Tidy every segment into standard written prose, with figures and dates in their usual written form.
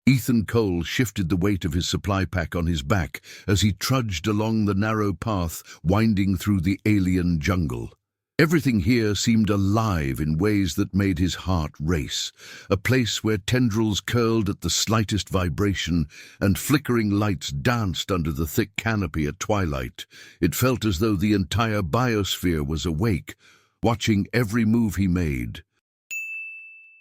Ethan Cole shifted the weight of his supply pack on his back as he trudged along the narrow path winding through the alien jungle. Everything here seemed alive in ways that made his heart race, a place where tendrils curled at the slightest vibration and flickering lights danced under the thick canopy at twilight. It felt as though the entire biosphere was awake, watching every move he made.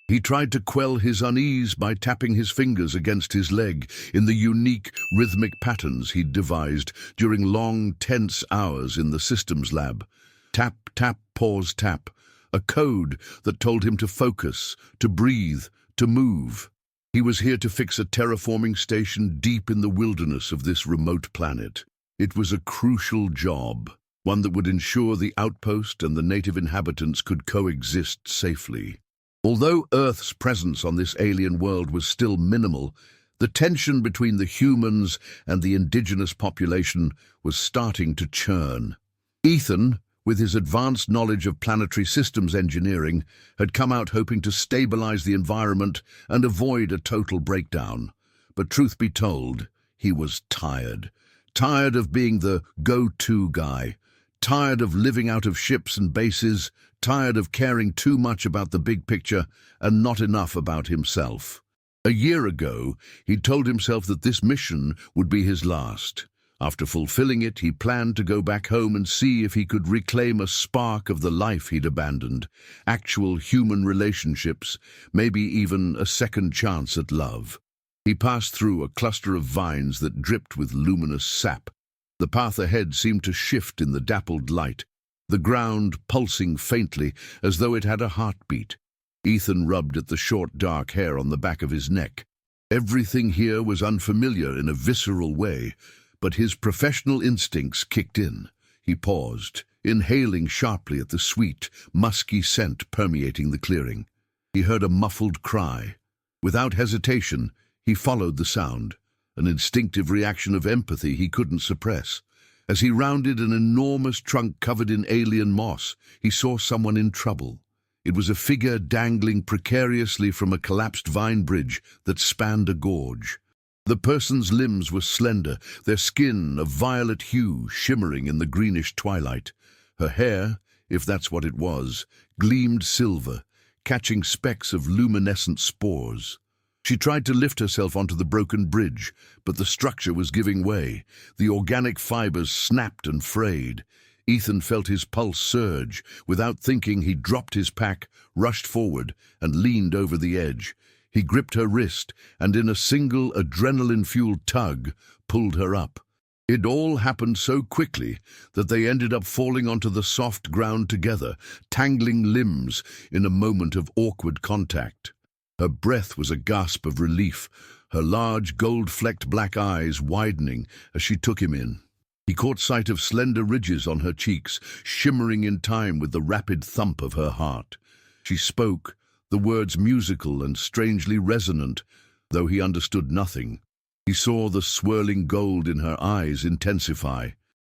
He tried to quell his unease by tapping his fingers against his leg in the unique rhythmic patterns he'd devised during long, tense hours in the systems lab. Tap, tap, pause, tap. A code that told him to focus, to breathe, to move. He was here to fix a terraforming station deep in the wilderness of this remote planet. It was a crucial job, one that would ensure the outpost and the native inhabitants could coexist safely. Although Earth's presence on this alien world was still minimal, the tension between the humans and the indigenous population was starting to churn. Ethan, with his advanced knowledge of planetary systems engineering, had come out hoping to stabilize the environment and avoid a total breakdown. But truth be told, he was tired. Tired of being the go-to guy. Tired of living out of ships and bases. Tired of caring too much about the big picture and not enough about himself. A year ago, he'd told himself that this mission would be his last. After fulfilling it, he planned to go back home and see if he could reclaim a spark of the life he'd abandoned, actual human relationships, maybe even a second chance at love. He passed through a cluster of vines that dripped with luminous sap. The path ahead seemed to shift in the dappled light, the ground pulsing faintly as though it had a heartbeat. Ethan rubbed at the short dark hair on the back of his neck. Everything here was unfamiliar in a visceral way, but his professional instincts kicked in. He paused, inhaling sharply at the sweet, musky scent permeating the clearing. He heard a muffled cry. Without hesitation, he followed the sound, an instinctive reaction of empathy he couldn't suppress. As he rounded an enormous trunk covered in alien moss, he saw someone in trouble. It was a figure dangling precariously from a collapsed vine bridge that spanned a gorge. The person's limbs were slender, their skin of violet hue shimmering in the greenish twilight. Her hair, if that's what it was, gleamed silver, catching specks of luminescent spores. She tried to lift herself onto the broken bridge, but the structure was giving way. The organic fibers snapped and frayed. Ethan felt his pulse surge. Without thinking, he dropped his pack, rushed forward, and leaned over the edge. He gripped her wrist, and in a single adrenaline-fueled tug, pulled her up. It all happened so quickly that they ended up falling onto the soft ground together, tangling limbs in a moment of awkward contact. Her breath was a gasp of relief, her large gold-flecked black eyes widening as she took him in. He caught sight of slender ridges on her cheeks, shimmering in time with the rapid thump of her heart. She spoke, the words musical and strangely resonant, though he understood nothing. He saw the swirling gold in her eyes intensify.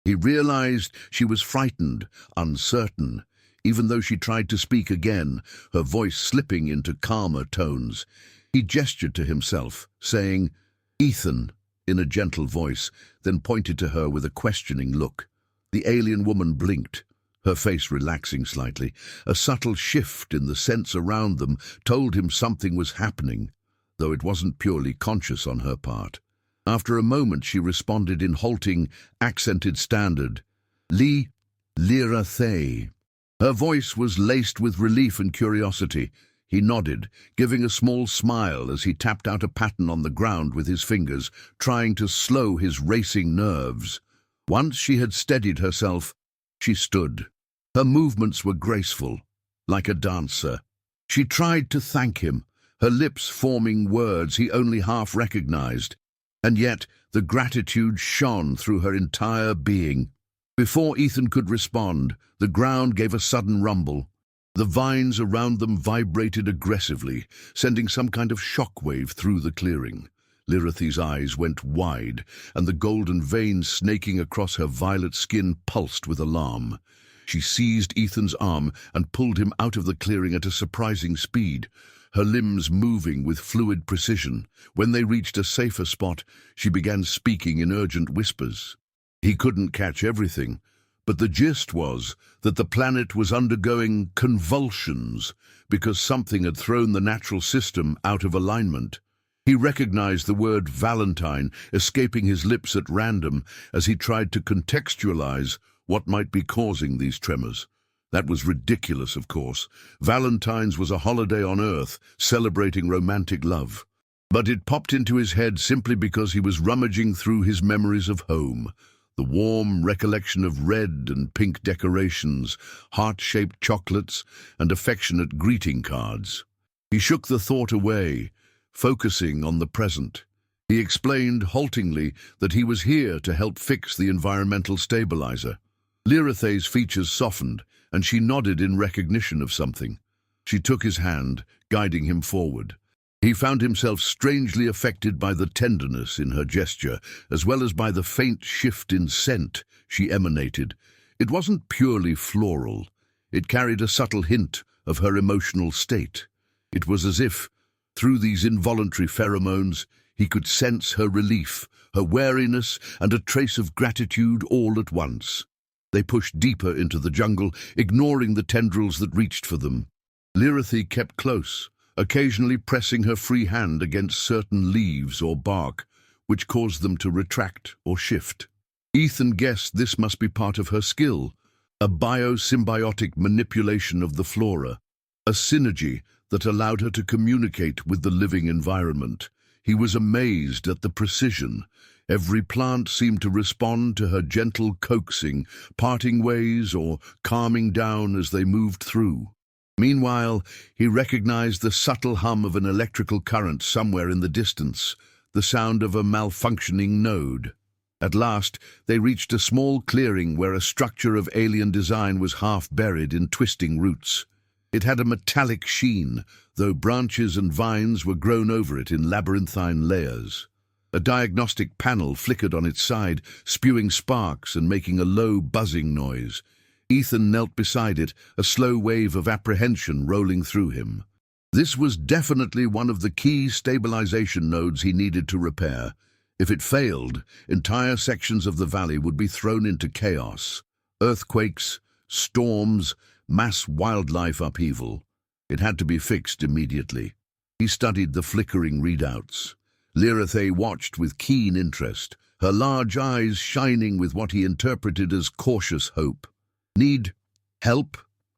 He realized she was frightened, uncertain. Even though she tried to speak again, her voice slipping into calmer tones. He gestured to himself, saying, "Ethan," in a gentle voice, then pointed to her with a questioning look. The alien woman blinked, her face relaxing slightly. A subtle shift in the sense around them told him something was happening, though it wasn't purely conscious on her part. After a moment, she responded in halting, accented standard, Lira'thei. Her voice was laced with relief and curiosity. He nodded, giving a small smile as he tapped out a pattern on the ground with his fingers, trying to slow his racing nerves. Once she had steadied herself, she stood. Her movements were graceful, like a dancer. She tried to thank him, her lips forming words he only half recognized, and yet the gratitude shone through her entire being. Before Ethan could respond, the ground gave a sudden rumble. The vines around them vibrated aggressively, sending some kind of shockwave through the clearing. Lira'thei's eyes went wide, and the golden veins snaking across her violet skin pulsed with alarm. She seized Ethan's arm and pulled him out of the clearing at a surprising speed. her limbs moving with fluid precision. When they reached a safer spot, she began speaking in urgent whispers. He couldn't catch everything, but the gist was that the planet was undergoing convulsions because something had thrown the natural system out of alignment. He recognized the word Valentine escaping his lips at random as he tried to contextualize what might be causing these tremors. That was ridiculous, of course. Valentine's was a holiday on Earth, celebrating romantic love. But it popped into his head simply because he was rummaging through his memories of home. The warm recollection of red and pink decorations, heart-shaped chocolates, and affectionate greeting cards. He shook the thought away, focusing on the present. He explained haltingly that he was here to help fix the environmental stabilizer. Lira'thei's features softened, and she nodded in recognition of something. She took his hand, guiding him forward. He found himself strangely affected by the tenderness in her gesture, as well as by the faint shift in scent she emanated. It wasn't purely floral. It carried a subtle hint of her emotional state. It was as if, through these involuntary pheromones, he could sense her relief, her wariness, and a trace of gratitude all at once. They pushed deeper into the jungle, ignoring the tendrils that reached for them. Lira'thei kept close, occasionally pressing her free hand against certain leaves or bark, which caused them to retract or shift. Ethan guessed this must be part of her skill, a biosymbiotic manipulation of the flora, a synergy that allowed her to communicate with the living environment. He was amazed at the precision. Every plant seemed to respond to her gentle coaxing, parting ways or calming down as they moved through. Meanwhile, he recognized the subtle hum of an electrical current somewhere in the distance, the sound of a malfunctioning node. At last, they reached a small clearing where a structure of alien design was half buried in twisting roots. It had a metallic sheen, though branches and vines were grown over it in labyrinthine layers. A diagnostic panel flickered on its side, spewing sparks and making a low buzzing noise. Ethan knelt beside it, a slow wave of apprehension rolling through him. This was definitely one of the key stabilization nodes he needed to repair. If it failed, entire sections of the valley would be thrown into chaos. Earthquakes, storms, mass wildlife upheaval. It had to be fixed immediately. He studied the flickering readouts. Lira'thei watched with keen interest, her large eyes shining with what he interpreted as cautious hope. "Need help?"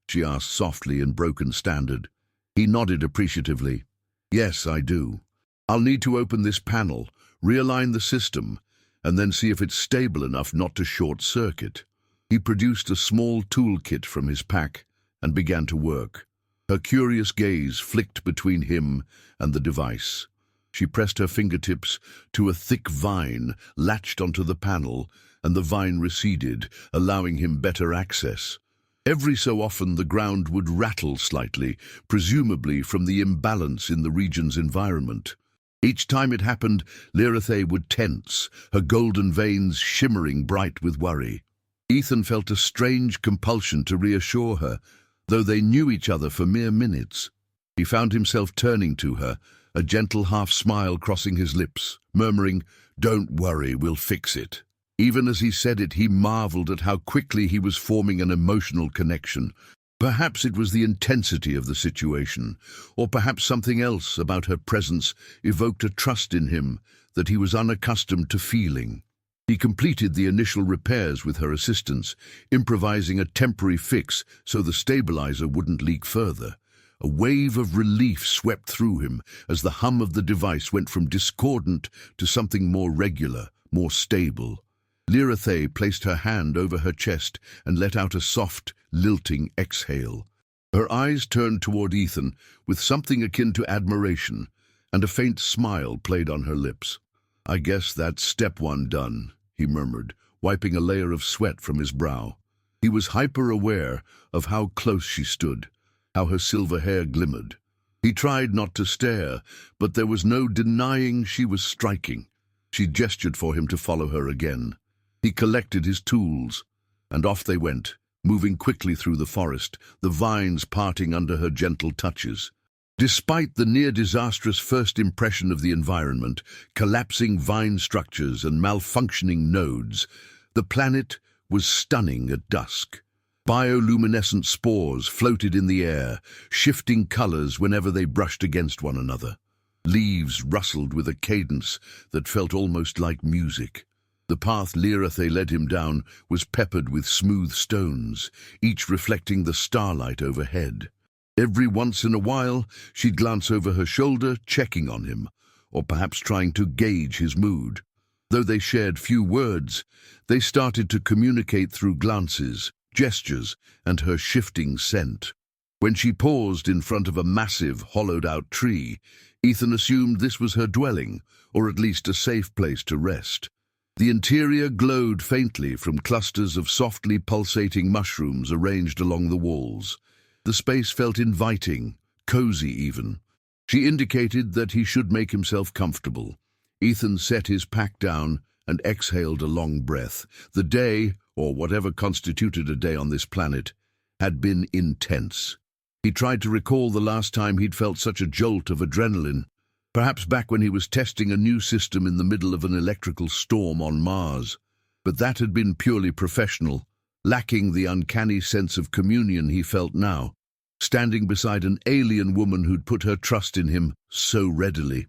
she asked softly in broken standard. He nodded appreciatively. "Yes, I do. I'll need to open this panel, realign the system, and then see if it's stable enough not to short-circuit." He produced a small toolkit from his pack and began to work. Her curious gaze flicked between him and the device. She pressed her fingertips to a thick vine latched onto the panel, and the vine receded, allowing him better access. Every so often the ground would rattle slightly, presumably from the imbalance in the region's environment. Each time it happened, Lira'thei would tense, her golden veins shimmering bright with worry. Ethan felt a strange compulsion to reassure her, though they knew each other for mere minutes. He found himself turning to her, a gentle half-smile crossing his lips, murmuring, "Don't worry, we'll fix it." Even as he said it, he marveled at how quickly he was forming an emotional connection. Perhaps it was the intensity of the situation, or perhaps something else about her presence evoked a trust in him that he was unaccustomed to feeling. He completed the initial repairs with her assistance, improvising a temporary fix so the stabilizer wouldn't leak further. A wave of relief swept through him as the hum of the device went from discordant to something more regular, more stable. Lira'thei placed her hand over her chest and let out a soft, lilting exhale. Her eyes turned toward Ethan with something akin to admiration, and a faint smile played on her lips. "I guess that's step one done," he murmured, wiping a layer of sweat from his brow. He was hyper-aware of how close she stood, how her silver hair glimmered. He tried not to stare, but there was no denying she was striking. She gestured for him to follow her again. He collected his tools, and off they went, moving quickly through the forest, the vines parting under her gentle touches. Despite the near-disastrous first impression of the environment, collapsing vine structures and malfunctioning nodes, the planet was stunning at dusk. Bioluminescent spores floated in the air, shifting colors whenever they brushed against one another. Leaves rustled with a cadence that felt almost like music. The path Lira'thei led him down was peppered with smooth stones, each reflecting the starlight overhead. Every once in a while, she'd glance over her shoulder, checking on him, or perhaps trying to gauge his mood. Though they shared few words, they started to communicate through glances, gestures, and her shifting scent. When she paused in front of a massive, hollowed-out tree, Ethan assumed this was her dwelling, or at least a safe place to rest. The interior glowed faintly from clusters of softly pulsating mushrooms arranged along the walls. The space felt inviting, cozy even. She indicated that he should make himself comfortable. Ethan set his pack down and exhaled a long breath. The day, or whatever constituted a day on this planet, had been intense. He tried to recall the last time he'd felt such a jolt of adrenaline, perhaps back when he was testing a new system in the middle of an electrical storm on Mars. But that had been purely professional, lacking the uncanny sense of communion he felt now, standing beside an alien woman who'd put her trust in him so readily.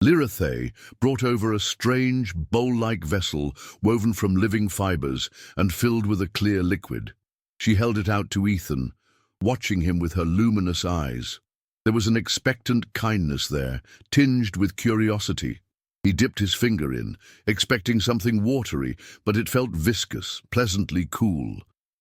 Lira'thei brought over a strange, bowl-like vessel woven from living fibers and filled with a clear liquid. She held it out to Ethan, watching him with her luminous eyes. There was an expectant kindness there, tinged with curiosity. He dipped his finger in, expecting something watery, but it felt viscous, pleasantly cool.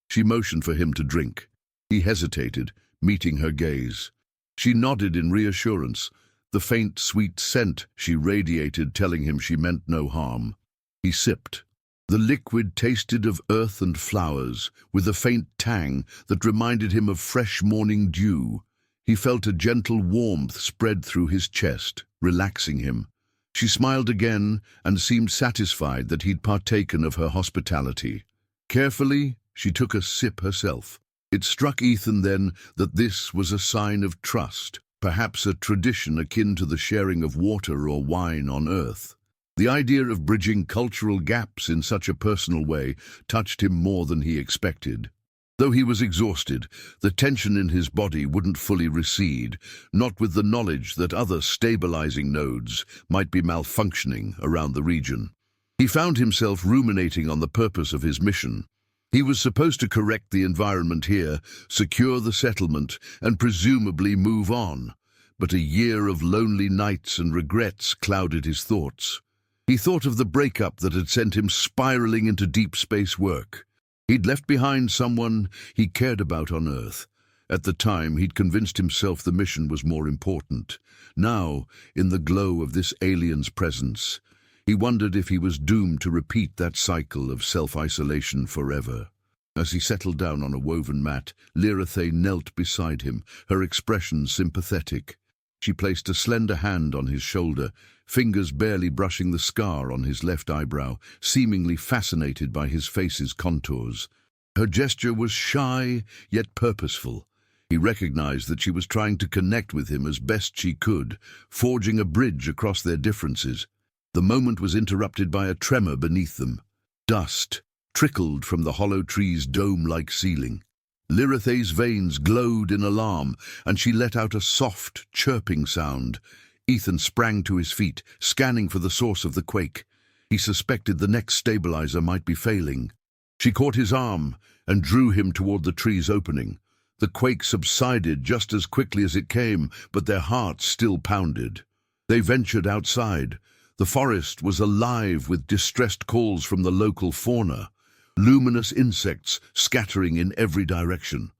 She motioned for him to drink. He hesitated, meeting her gaze. She nodded in reassurance, the faint, sweet scent she radiated telling him she meant no harm. He sipped. The liquid tasted of earth and flowers, with a faint tang that reminded him of fresh morning dew. He felt a gentle warmth spread through his chest, relaxing him. She smiled again and seemed satisfied that he'd partaken of her hospitality. Carefully, she took a sip herself. It struck Ethan then that this was a sign of trust, perhaps a tradition akin to the sharing of water or wine on Earth. The idea of bridging cultural gaps in such a personal way touched him more than he expected. Though he was exhausted, the tension in his body wouldn't fully recede, not with the knowledge that other stabilizing nodes might be malfunctioning around the region. He found himself ruminating on the purpose of his mission. He was supposed to correct the environment here, secure the settlement, and presumably move on. But a year of lonely nights and regrets clouded his thoughts. He thought of the breakup that had sent him spiraling into deep space work. He'd left behind someone he cared about on Earth. At the time, he'd convinced himself the mission was more important. Now, in the glow of this alien's presence, he wondered if he was doomed to repeat that cycle of self-isolation forever. As he settled down on a woven mat, Lira'thei knelt beside him, her expression sympathetic. She placed a slender hand on his shoulder, fingers barely brushing the scar on his left eyebrow, seemingly fascinated by his face's contours. Her gesture was shy, yet purposeful. He recognized that she was trying to connect with him as best she could, forging a bridge across their differences. The moment was interrupted by a tremor beneath them. Dust trickled from the hollow tree's dome-like ceiling. Lira'thei's veins glowed in alarm, and she let out a soft, chirping sound. Ethan sprang to his feet, scanning for the source of the quake. He suspected the next stabilizer might be failing. She caught his arm and drew him toward the tree's opening. The quake subsided just as quickly as it came, but their hearts still pounded. They ventured outside. The forest was alive with distressed calls from the local fauna, luminous insects scattering in every direction.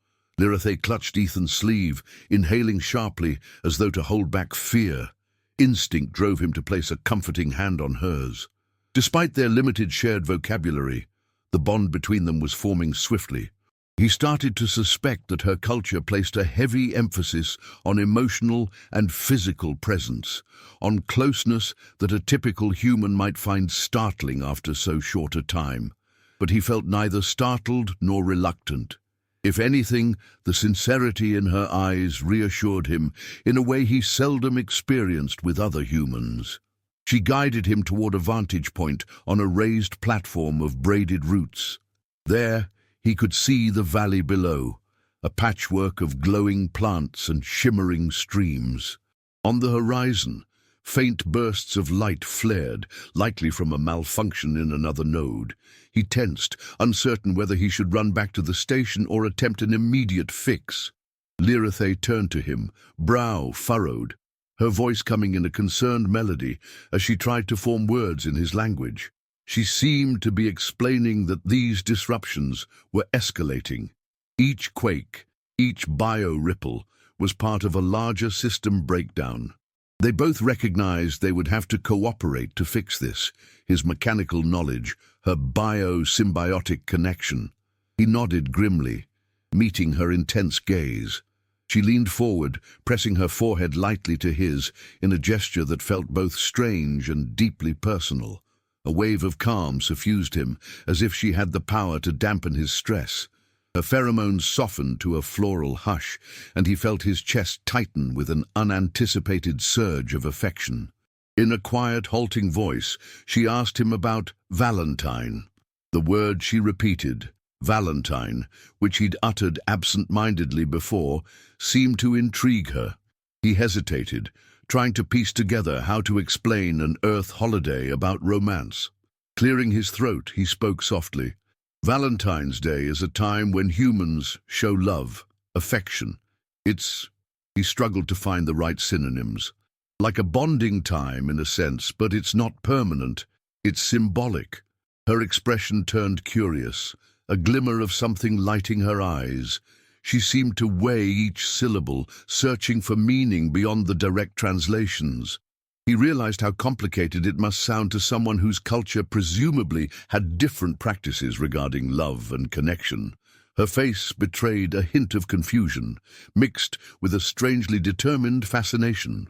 Lira'thei clutched Ethan's sleeve, inhaling sharply as though to hold back fear. Instinct drove him to place a comforting hand on hers. Despite their limited shared vocabulary, the bond between them was forming swiftly. He started to suspect that her culture placed a heavy emphasis on emotional and physical presence, on closeness that a typical human might find startling after so short a time. But he felt neither startled nor reluctant. If anything, the sincerity in her eyes reassured him in a way he seldom experienced with other humans. She guided him toward a vantage point on a raised platform of braided roots. There, he could see the valley below, a patchwork of glowing plants and shimmering streams. On the horizon, faint bursts of light flared, likely from a malfunction in another node. He tensed, uncertain whether he should run back to the station or attempt an immediate fix. Lira'thei turned to him, brow furrowed, her voice coming in a concerned melody as she tried to form words in his language. She seemed to be explaining that these disruptions were escalating. Each quake, each bio-ripple, was part of a larger system breakdown. They both recognized they would have to cooperate to fix this, his mechanical knowledge, her bio-symbiotic connection. He nodded grimly, meeting her intense gaze. She leaned forward, pressing her forehead lightly to his, in a gesture that felt both strange and deeply personal. A wave of calm suffused him, as if she had the power to dampen his stress. Her pheromones softened to a floral hush, and he felt his chest tighten with an unanticipated surge of affection. In a quiet, halting voice, she asked him about Valentine. The word she repeated, Valentine, which he'd uttered absent-mindedly before, seemed to intrigue her. He hesitated, trying to piece together how to explain an Earth holiday about romance. Clearing his throat, he spoke softly. Valentine's Day is a time when humans show love, affection. He struggled to find the right synonyms. Like a bonding time in a sense, but it's not permanent. It's symbolic. Her expression turned curious, a glimmer of something lighting her eyes. She seemed to weigh each syllable, searching for meaning beyond the direct translations. He realized how complicated it must sound to someone whose culture presumably had different practices regarding love and connection. Her face betrayed a hint of confusion, mixed with a strangely determined fascination.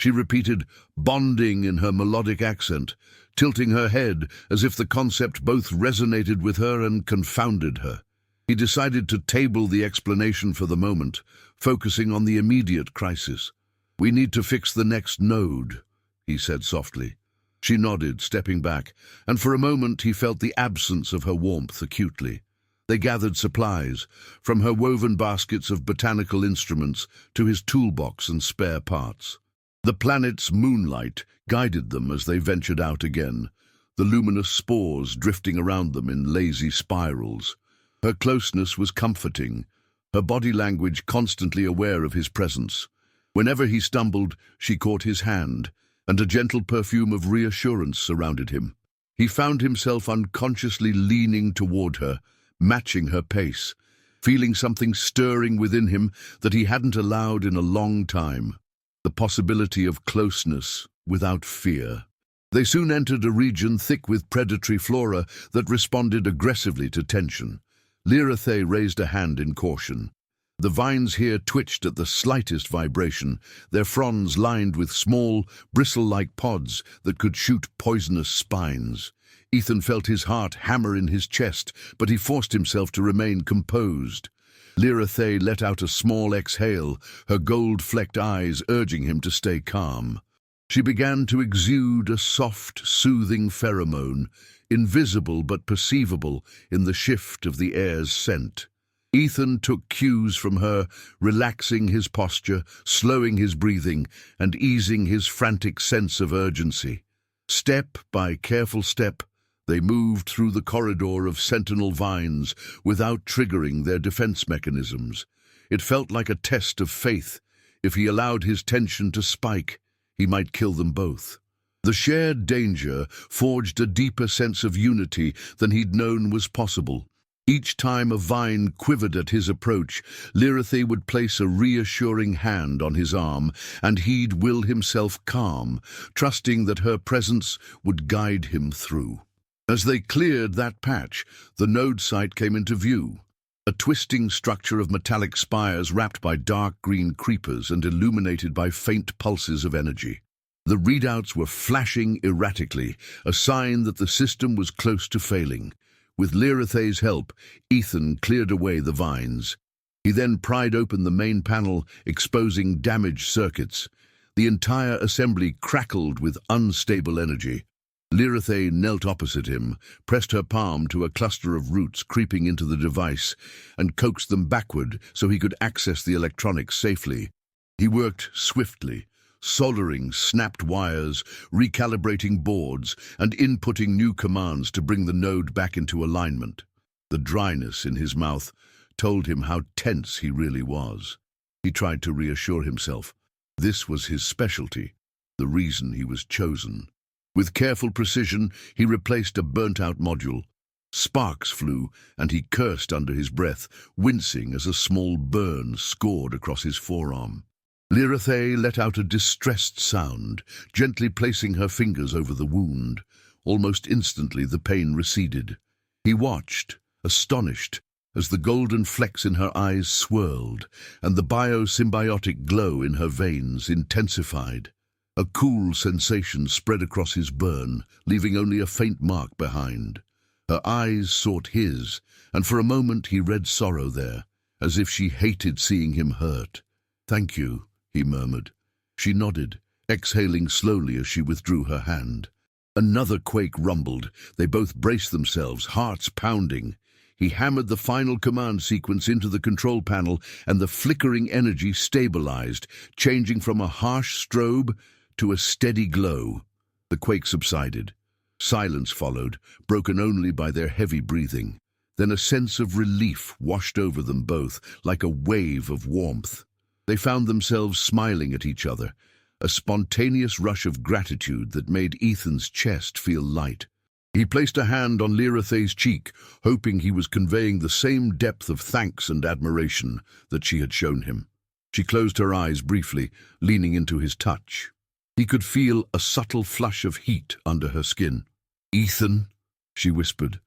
She repeated bonding in her melodic accent, tilting her head as if the concept both resonated with her and confounded her. He decided to table the explanation for the moment, focusing on the immediate crisis. "We need to fix the next node," he said softly. She nodded, stepping back, and for a moment he felt the absence of her warmth acutely. They gathered supplies, from her woven baskets of botanical instruments to his toolbox and spare parts. The planet's moonlight guided them as they ventured out again, the luminous spores drifting around them in lazy spirals. Her closeness was comforting, her body language constantly aware of his presence. Whenever he stumbled, she caught his hand, and a gentle perfume of reassurance surrounded him. He found himself unconsciously leaning toward her, matching her pace, feeling something stirring within him that he hadn't allowed in a long time, the possibility of closeness without fear. They soon entered a region thick with predatory flora that responded aggressively to tension. Lira'thei raised a hand in caution. The vines here twitched at the slightest vibration, their fronds lined with small, bristle-like pods that could shoot poisonous spines. Ethan felt his heart hammer in his chest, but he forced himself to remain composed. Lira'thei let out a small exhale, her gold-flecked eyes urging him to stay calm. She began to exude a soft, soothing pheromone, invisible but perceivable in the shift of the air's scent. Ethan took cues from her, relaxing his posture, slowing his breathing, and easing his frantic sense of urgency. Step by careful step, they moved through the corridor of sentinel vines without triggering their defense mechanisms. It felt like a test of faith. If he allowed his tension to spike, he might kill them both. The shared danger forged a deeper sense of unity than he'd known was possible. Each time a vine quivered at his approach, Lira'thei would place a reassuring hand on his arm, and he'd will himself calm, trusting that her presence would guide him through. As they cleared that patch, the node site came into view. A twisting structure of metallic spires wrapped by dark green creepers and illuminated by faint pulses of energy. The readouts were flashing erratically, a sign that the system was close to failing. With Lira'thei's help, Ethan cleared away the vines. He then pried open the main panel, exposing damaged circuits. The entire assembly crackled with unstable energy. Lira'thei knelt opposite him, pressed her palm to a cluster of roots creeping into the device, and coaxed them backward so he could access the electronics safely. He worked swiftly, soldering snapped wires, recalibrating boards, and inputting new commands to bring the node back into alignment. The dryness in his mouth told him how tense he really was. He tried to reassure himself. This was his specialty, the reason he was chosen. With careful precision, he replaced a burnt-out module. Sparks flew, and he cursed under his breath, wincing as a small burn scored across his forearm. Lira'thei let out a distressed sound, gently placing her fingers over the wound. Almost instantly the pain receded. He watched, astonished, as the golden flecks in her eyes swirled, and the biosymbiotic glow in her veins intensified. A cool sensation spread across his burn, leaving only a faint mark behind. Her eyes sought his, and for a moment he read sorrow there, as if she hated seeing him hurt. "Thank you," he murmured. She nodded, exhaling slowly as she withdrew her hand. Another quake rumbled. They both braced themselves, hearts pounding. He hammered the final command sequence into the control panel, and the flickering energy stabilized, changing from a harsh strobe to a steady glow. The quake subsided. Silence followed, broken only by their heavy breathing. Then a sense of relief washed over them both, like a wave of warmth. They found themselves smiling at each other, a spontaneous rush of gratitude that made Ethan's chest feel light. He placed a hand on Lira'thei's cheek, hoping he was conveying the same depth of thanks and admiration that she had shown him. She closed her eyes briefly, leaning into his touch. He could feel a subtle flush of heat under her skin. "Ethan," she whispered,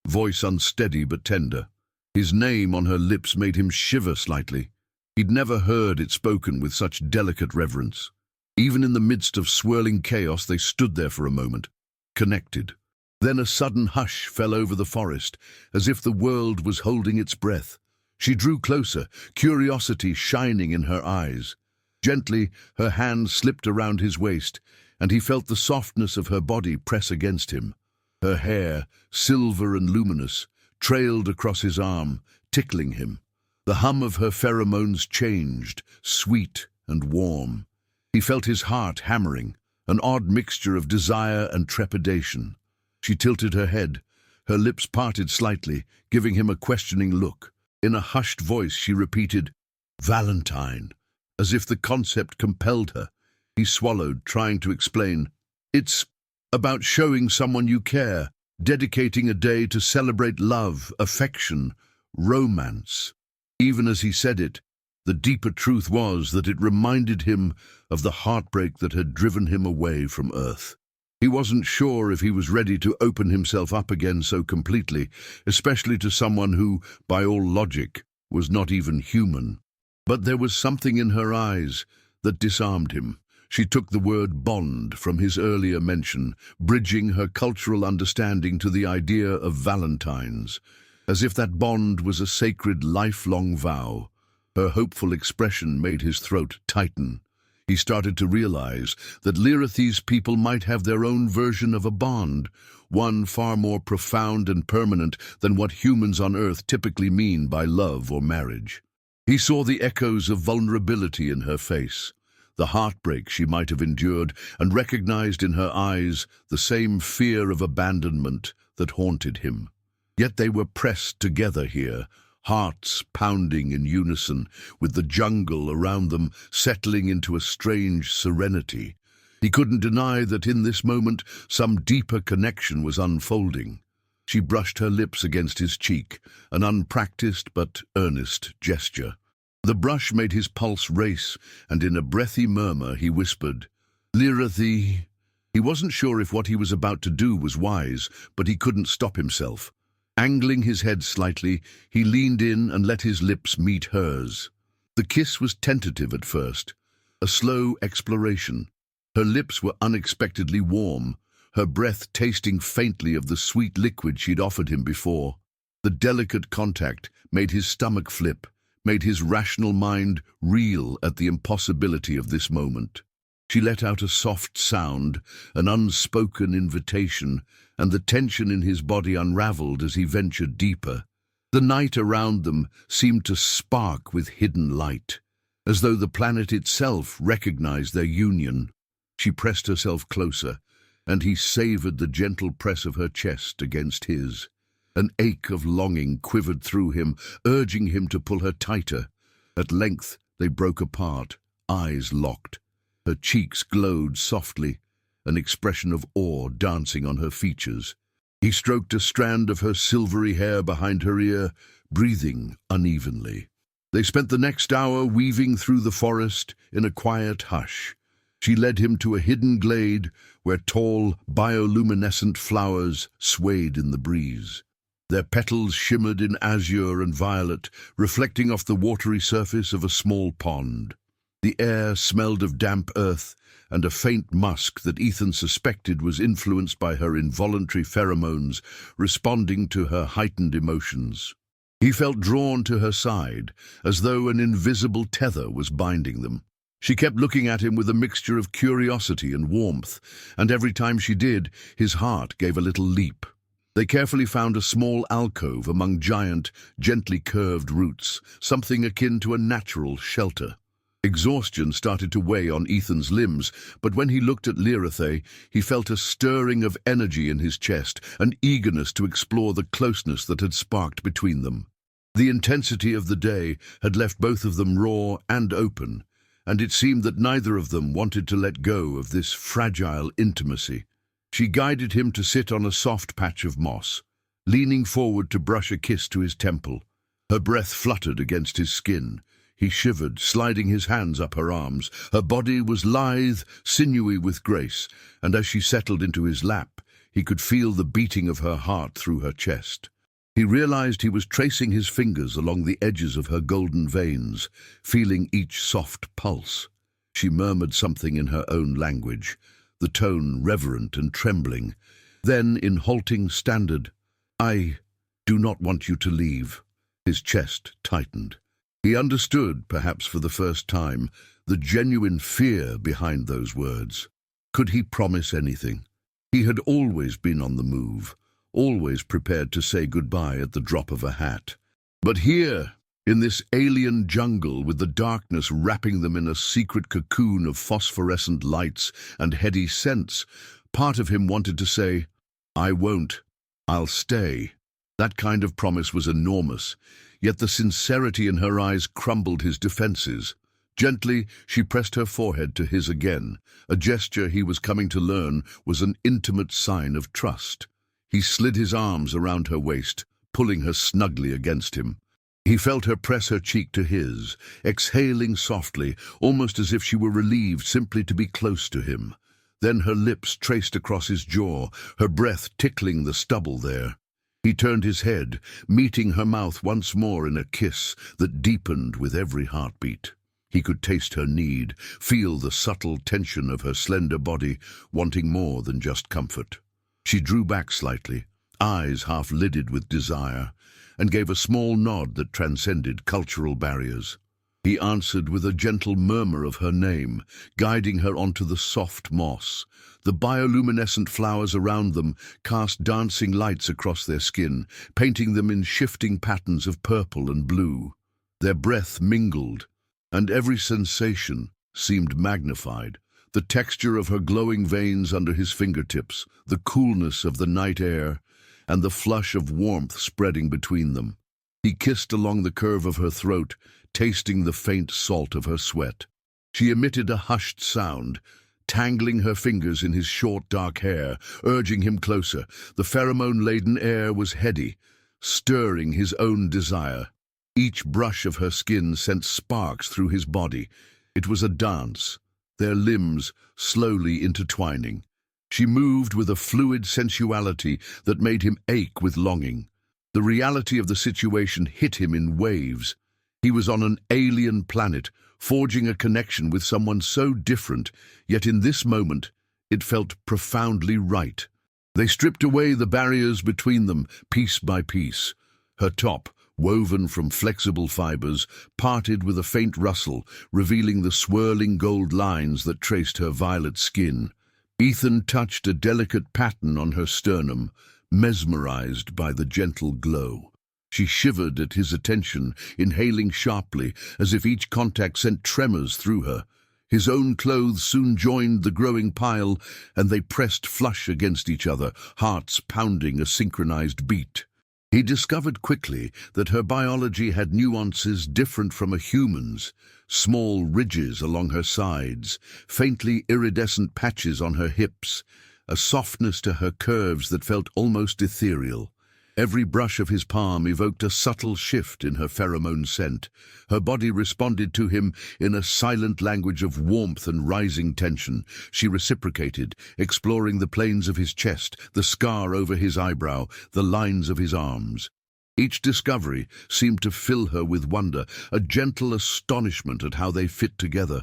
voice unsteady but tender. His name on her lips made him shiver slightly. He'd never heard it spoken with such delicate reverence. Even in the midst of swirling chaos, they stood there for a moment, connected. Then a sudden hush fell over the forest, as if the world was holding its breath. She drew closer, curiosity shining in her eyes. Gently, her hand slipped around his waist, and he felt the softness of her body press against him. Her hair, silver and luminous, trailed across his arm, tickling him. The hum of her pheromones changed, sweet and warm. He felt his heart hammering, an odd mixture of desire and trepidation. She tilted her head, her lips parted slightly, giving him a questioning look. In a hushed voice she repeated, "Valentine," as if the concept compelled her. He swallowed, trying to explain. "It's about showing someone you care, dedicating a day to celebrate love, affection, romance." Even as he said it, the deeper truth was that it reminded him of the heartbreak that had driven him away from Earth. He wasn't sure if he was ready to open himself up again so completely, especially to someone who, by all logic, was not even human. But there was something in her eyes that disarmed him. She took the word bond from his earlier mention, bridging her cultural understanding to the idea of Valentines, as if that bond was a sacred lifelong vow. Her hopeful expression made his throat tighten. He started to realize that Lira'thei's people might have their own version of a bond, one far more profound and permanent than what humans on Earth typically mean by love or marriage. He saw the echoes of vulnerability in her face, the heartbreak she might have endured, and recognized in her eyes the same fear of abandonment that haunted him. Yet they were pressed together here, hearts pounding in unison, with the jungle around them settling into a strange serenity. He couldn't deny that in this moment some deeper connection was unfolding. She brushed her lips against his cheek, an unpracticed but earnest gesture. The brush made his pulse race, and in a breathy murmur he whispered, "Lira'thei." He wasn't sure if what he was about to do was wise, but he couldn't stop himself. Angling his head slightly, he leaned in and let his lips meet hers. The kiss was tentative at first, a slow exploration. Her lips were unexpectedly warm, her breath tasting faintly of the sweet liquid she'd offered him before. The delicate contact made his stomach flip, made his rational mind reel at the impossibility of this moment. She let out a soft sound, an unspoken invitation, and the tension in his body unraveled as he ventured deeper. The night around them seemed to spark with hidden light, as though the planet itself recognized their union. She pressed herself closer, and he savored the gentle press of her chest against his. An ache of longing quivered through him, urging him to pull her tighter. At length they broke apart, eyes locked. Her cheeks glowed softly, an expression of awe dancing on her features. He stroked a strand of her silvery hair behind her ear, breathing unevenly. They spent the next hour weaving through the forest in a quiet hush. She led him to a hidden glade where tall, bioluminescent flowers swayed in the breeze. Their petals shimmered in azure and violet, reflecting off the watery surface of a small pond. The air smelled of damp earth and a faint musk that Ethan suspected was influenced by her involuntary pheromones, responding to her heightened emotions. He felt drawn to her side, as though an invisible tether was binding them. She kept looking at him with a mixture of curiosity and warmth, and every time she did, his heart gave a little leap. They carefully found a small alcove among giant, gently curved roots, something akin to a natural shelter. Exhaustion started to weigh on Ethan's limbs, but when he looked at Lira'thei, he felt a stirring of energy in his chest, an eagerness to explore the closeness that had sparked between them. The intensity of the day had left both of them raw and open, and it seemed that neither of them wanted to let go of this fragile intimacy. She guided him to sit on a soft patch of moss, leaning forward to brush a kiss to his temple. Her breath fluttered against his skin. He shivered, sliding his hands up her arms. Her body was lithe, sinewy with grace, and as she settled into his lap, he could feel the beating of her heart through her chest. He realized he was tracing his fingers along the edges of her golden veins, feeling each soft pulse. She murmured something in her own language, the tone reverent and trembling. Then, in halting standard, "I do not want you to leave." His chest tightened. He understood, perhaps for the first time, the genuine fear behind those words. Could he promise anything? He had always been on the move, always prepared to say goodbye at the drop of a hat. But here, in this alien jungle with the darkness wrapping them in a secret cocoon of phosphorescent lights and heady scents, part of him wanted to say, "I won't. I'll stay." That kind of promise was enormous, yet the sincerity in her eyes crumbled his defenses. Gently, she pressed her forehead to his again, a gesture he was coming to learn was an intimate sign of trust. He slid his arms around her waist, pulling her snugly against him. He felt her press her cheek to his, exhaling softly, almost as if she were relieved simply to be close to him. Then her lips traced across his jaw, her breath tickling the stubble there. He turned his head, meeting her mouth once more in a kiss that deepened with every heartbeat. He could taste her need, feel the subtle tension of her slender body, wanting more than just comfort. She drew back slightly, eyes half-lidded with desire, and gave a small nod that transcended cultural barriers. He answered with a gentle murmur of her name, guiding her onto the soft moss. The bioluminescent flowers around them cast dancing lights across their skin, painting them in shifting patterns of purple and blue. Their breath mingled, and every sensation seemed magnified. The texture of her glowing veins under his fingertips, the coolness of the night air, and the flush of warmth spreading between them. He kissed along the curve of her throat, tasting the faint salt of her sweat. She emitted a hushed sound, tangling her fingers in his short dark hair, urging him closer. The pheromone-laden air was heady, stirring his own desire. Each brush of her skin sent sparks through his body. It was a dance, their limbs slowly intertwining. She moved with a fluid sensuality that made him ache with longing. The reality of the situation hit him in waves. He was on an alien planet, forging a connection with someone so different, yet in this moment it felt profoundly right. They stripped away the barriers between them, piece by piece. Her top, woven from flexible fibers, parted with a faint rustle, revealing the swirling gold lines that traced her violet skin. Ethan touched a delicate pattern on her sternum, mesmerized by the gentle glow. She shivered at his attention, inhaling sharply, as if each contact sent tremors through her. His own clothes soon joined the growing pile, and they pressed flush against each other, hearts pounding a synchronized beat. He discovered quickly that her biology had nuances different from a human's. Small ridges along her sides, faintly iridescent patches on her hips, a softness to her curves that felt almost ethereal. Every brush of his palm evoked a subtle shift in her pheromone scent. Her body responded to him in a silent language of warmth and rising tension. She reciprocated, exploring the planes of his chest, the scar over his eyebrow, the lines of his arms. Each discovery seemed to fill her with wonder, a gentle astonishment at how they fit together.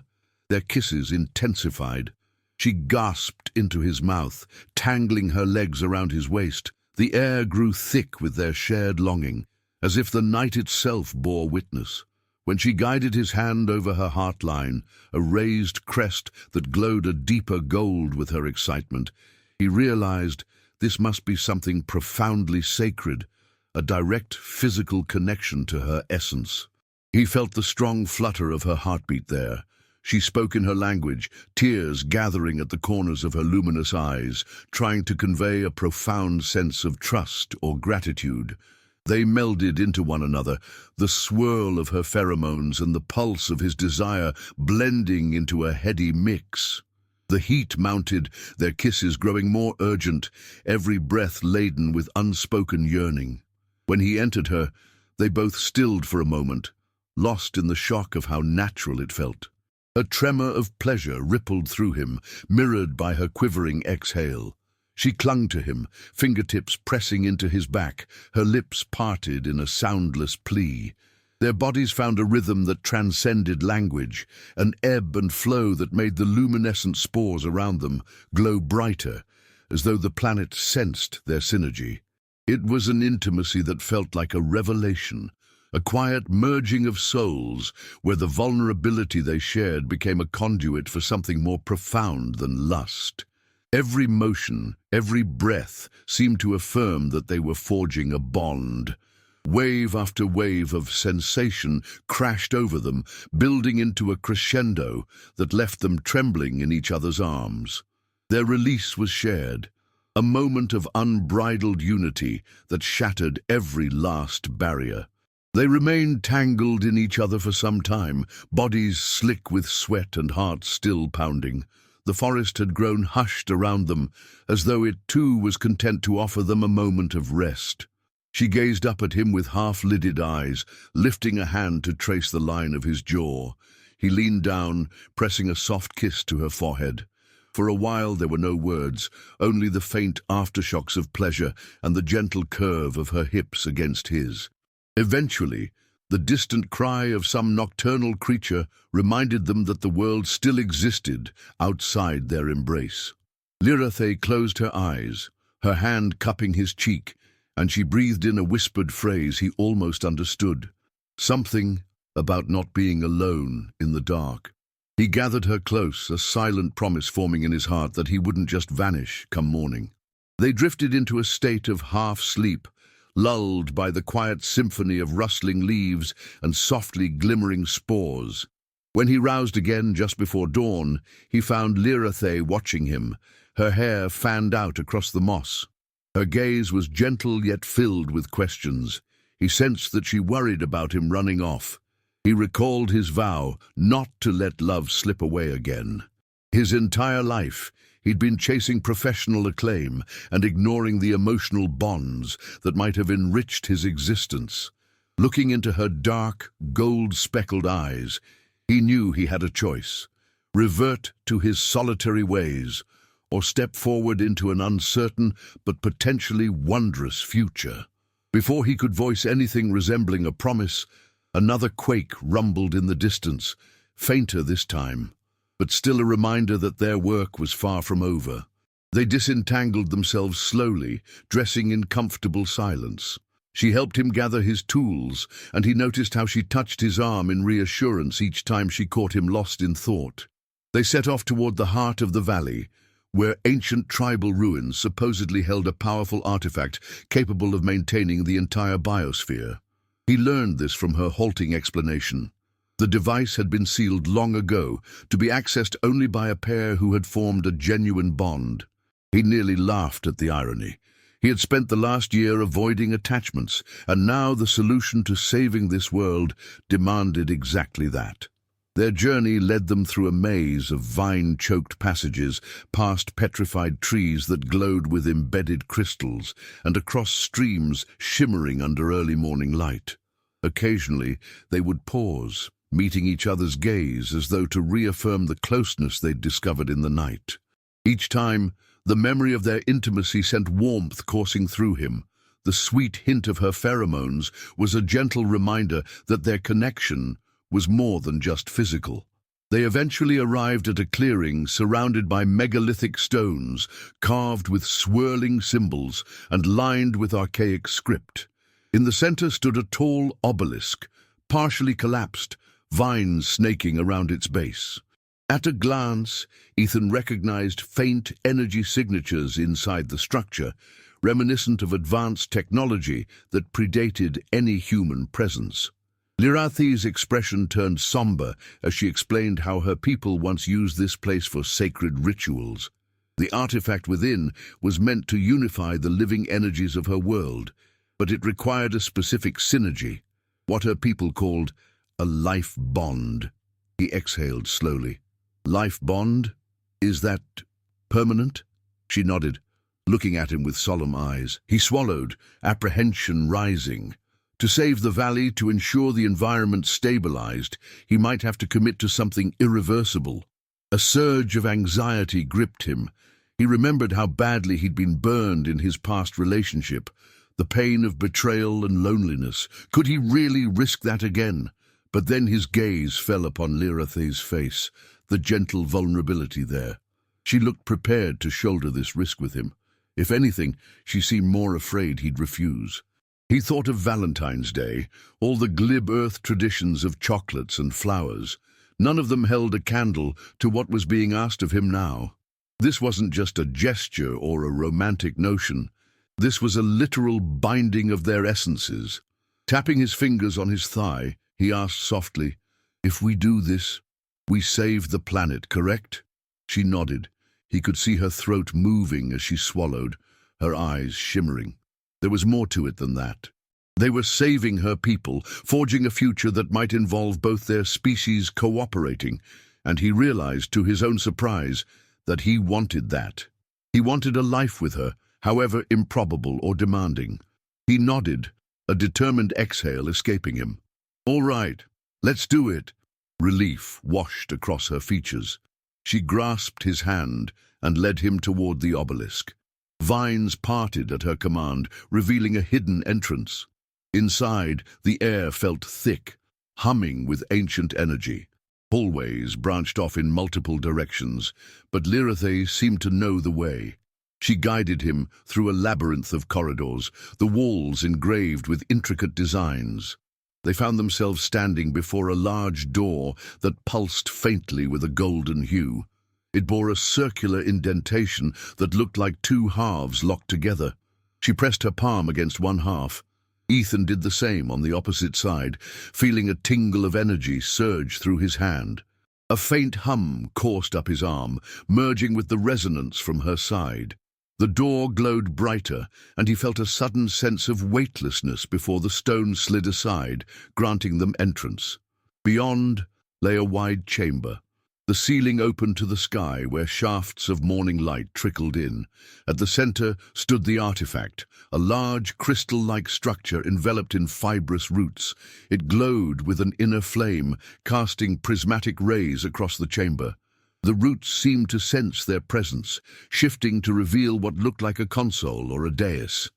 Their kisses intensified. She gasped into his mouth, tangling her legs around his waist. The air grew thick with their shared longing, as if the night itself bore witness. When she guided his hand over her heart-line, a raised crest that glowed a deeper gold with her excitement, he realized this must be something profoundly sacred, a direct physical connection to her essence. He felt the strong flutter of her heartbeat there. She spoke in her language, tears gathering at the corners of her luminous eyes, trying to convey a profound sense of trust or gratitude. They melded into one another, the swirl of her pheromones and the pulse of his desire blending into a heady mix. The heat mounted, their kisses growing more urgent, every breath laden with unspoken yearning. When he entered her, they both stilled for a moment, lost in the shock of how natural it felt. A tremor of pleasure rippled through him, mirrored by her quivering exhale. She clung to him, fingertips pressing into his back, her lips parted in a soundless plea. Their bodies found a rhythm that transcended language, an ebb and flow that made the luminescent spores around them glow brighter, as though the planet sensed their synergy. It was an intimacy that felt like a revelation, a quiet merging of souls where the vulnerability they shared became a conduit for something more profound than lust. Every motion, every breath seemed to affirm that they were forging a bond. Wave after wave of sensation crashed over them, building into a crescendo that left them trembling in each other's arms. Their release was shared, a moment of unbridled unity that shattered every last barrier. They remained tangled in each other for some time, bodies slick with sweat and hearts still pounding. The forest had grown hushed around them, as though it too was content to offer them a moment of rest. She gazed up at him with half-lidded eyes, lifting a hand to trace the line of his jaw. He leaned down, pressing a soft kiss to her forehead. For a while there were no words, only the faint aftershocks of pleasure and the gentle curve of her hips against his. Eventually, the distant cry of some nocturnal creature reminded them that the world still existed outside their embrace. Lira'thei closed her eyes, her hand cupping his cheek, and she breathed in a whispered phrase he almost understood. Something about not being alone in the dark. He gathered her close, a silent promise forming in his heart that he wouldn't just vanish come morning. They drifted into a state of half-sleep, lulled by the quiet symphony of rustling leaves and softly glimmering spores. When he roused again just before dawn, he found Lira'thei watching him, her hair fanned out across the moss. Her gaze was gentle yet filled with questions. He sensed that she worried about him running off. He recalled his vow not to let love slip away again. His entire life, he'd been chasing professional acclaim and ignoring the emotional bonds that might have enriched his existence. Looking into her dark, gold-speckled eyes, he knew he had a choice: revert to his solitary ways, or step forward into an uncertain but potentially wondrous future. Before he could voice anything resembling a promise, another quake rumbled in the distance, fainter this time, but still a reminder that their work was far from over. They disentangled themselves slowly, dressing in comfortable silence. She helped him gather his tools, and he noticed how she touched his arm in reassurance each time she caught him lost in thought. They set off toward the heart of the valley, where ancient tribal ruins supposedly held a powerful artifact capable of maintaining the entire biosphere. He learned this from her halting explanation. The device had been sealed long ago, to be accessed only by a pair who had formed a genuine bond. He nearly laughed at the irony. He had spent the last year avoiding attachments, and now the solution to saving this world demanded exactly that. Their journey led them through a maze of vine-choked passages, past petrified trees that glowed with embedded crystals, and across streams shimmering under early morning light. Occasionally, they would pause, meeting each other's gaze as though to reaffirm the closeness they'd discovered in the night. Each time, the memory of their intimacy sent warmth coursing through him. The sweet hint of her pheromones was a gentle reminder that their connection was more than just physical. They eventually arrived at a clearing surrounded by megalithic stones, carved with swirling symbols and lined with archaic script. In the center stood a tall obelisk, partially collapsed, vines snaking around its base. At a glance, Ethan recognized faint energy signatures inside the structure, reminiscent of advanced technology that predated any human presence. Lira'thei's expression turned somber as she explained how her people once used this place for sacred rituals. The artifact within was meant to unify the living energies of her world, but it required a specific synergy, what her people called a life bond. He exhaled slowly. Life bond? Is that permanent? She nodded, looking at him with solemn eyes. He swallowed, apprehension rising. To save the valley, to ensure the environment stabilized, he might have to commit to something irreversible. A surge of anxiety gripped him. He remembered how badly he'd been burned in his past relationship, the pain of betrayal and loneliness. Could he really risk that again? But then his gaze fell upon Lira'thei's face, the gentle vulnerability there. She looked prepared to shoulder this risk with him. If anything, she seemed more afraid he'd refuse. He thought of Valentine's Day, all the glib earth traditions of chocolates and flowers. None of them held a candle to what was being asked of him now. This wasn't just a gesture or a romantic notion. This was a literal binding of their essences. Tapping his fingers on his thigh, he asked softly, "If we do this, we save the planet, correct?" She nodded. He could see her throat moving as she swallowed, her eyes shimmering. There was more to it than that. They were saving her people, forging a future that might involve both their species cooperating, and he realized, to his own surprise, that he wanted that. He wanted a life with her, however improbable or demanding. He nodded, a determined exhale escaping him. "All right, let's do it." Relief washed across her features. She grasped his hand and led him toward the obelisk. Vines parted at her command, revealing a hidden entrance. Inside, the air felt thick, humming with ancient energy. Hallways branched off in multiple directions, but Lira'thei seemed to know the way. She guided him through a labyrinth of corridors, the walls engraved with intricate designs. They found themselves standing before a large door that pulsed faintly with a golden hue. It bore a circular indentation that looked like two halves locked together. She pressed her palm against one half. Ethan did the same on the opposite side, feeling a tingle of energy surge through his hand. A faint hum coursed up his arm, merging with the resonance from her side. The door glowed brighter, and he felt a sudden sense of weightlessness before the stone slid aside, granting them entrance. Beyond lay a wide chamber. The ceiling opened to the sky, where shafts of morning light trickled in. At the center stood the artifact, a large crystal-like structure enveloped in fibrous roots. It glowed with an inner flame, casting prismatic rays across the chamber. The roots seemed to sense their presence, shifting to reveal what looked like a console or a dais.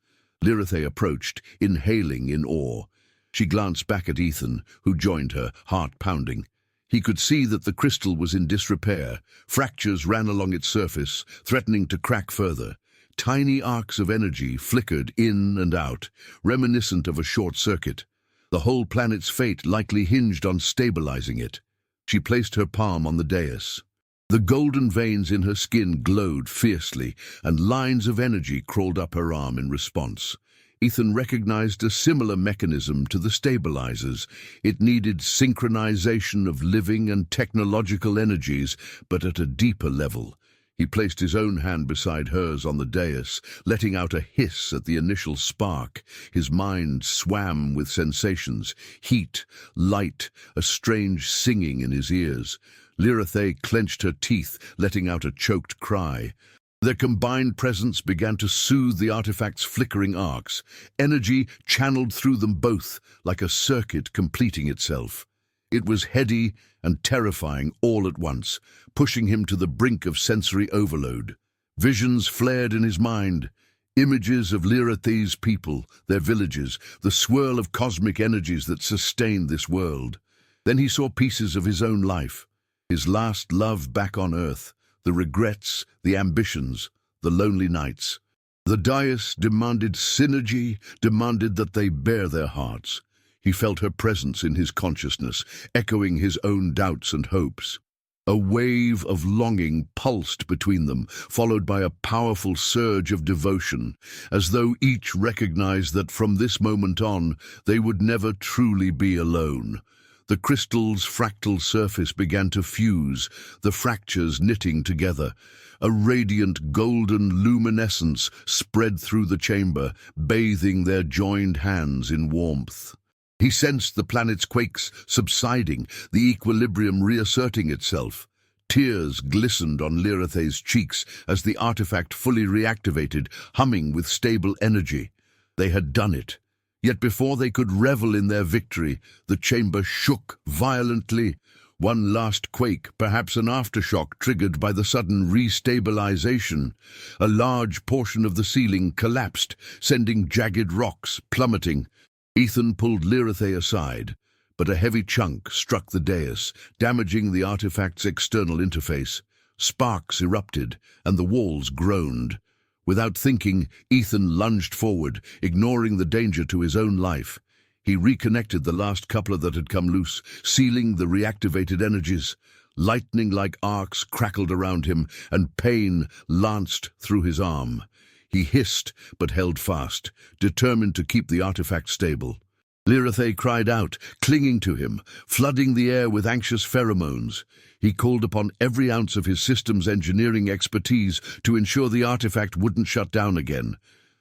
Lira'thei approached, inhaling in awe. She glanced back at Ethan, who joined her, heart pounding. He could see that the crystal was in disrepair. Fractures ran along its surface, threatening to crack further. Tiny arcs of energy flickered in and out, reminiscent of a short circuit. The whole planet's fate likely hinged on stabilizing it. She placed her palm on the dais. The golden veins in her skin glowed fiercely, and lines of energy crawled up her arm in response. Ethan recognized a similar mechanism to the stabilizers. It needed synchronization of living and technological energies, but at a deeper level. He placed his own hand beside hers on the dais, letting out a hiss at the initial spark. His mind swam with sensations, heat, light, a strange singing in his ears. Lira'thei clenched her teeth, letting out a choked cry. Their combined presence began to soothe the artifact's flickering arcs. Energy channeled through them both, like a circuit completing itself. It was heady and terrifying all at once, pushing him to the brink of sensory overload. Visions flared in his mind, images of Lira'thei's people, their villages, the swirl of cosmic energies that sustained this world. Then he saw pieces of his own life, his last love back on Earth, the regrets, the ambitions, the lonely nights. The dais demanded synergy, demanded that they bare their hearts. He felt her presence in his consciousness, echoing his own doubts and hopes. A wave of longing pulsed between them, followed by a powerful surge of devotion, as though each recognized that from this moment on, they would never truly be alone. The crystal's fractal surface began to fuse, the fractures knitting together. A radiant golden luminescence spread through the chamber, bathing their joined hands in warmth. He sensed the planet's quakes subsiding, the equilibrium reasserting itself. Tears glistened on Lira'thei's cheeks as the artifact fully reactivated, humming with stable energy. They had done it. Yet before they could revel in their victory, the chamber shook violently. One last quake, perhaps an aftershock triggered by the sudden restabilization. A large portion of the ceiling collapsed, sending jagged rocks plummeting. Ethan pulled Lira'thei aside, but a heavy chunk struck the dais, damaging the artifact's external interface. Sparks erupted, and the walls groaned. Without thinking, Ethan lunged forward, ignoring the danger to his own life. He reconnected the last coupler that had come loose, sealing the reactivated energies. Lightning-like arcs crackled around him, and pain lanced through his arm. He hissed, but held fast, determined to keep the artifact stable. Lira'thei cried out, clinging to him, flooding the air with anxious pheromones. He called upon every ounce of his system's engineering expertise to ensure the artifact wouldn't shut down again.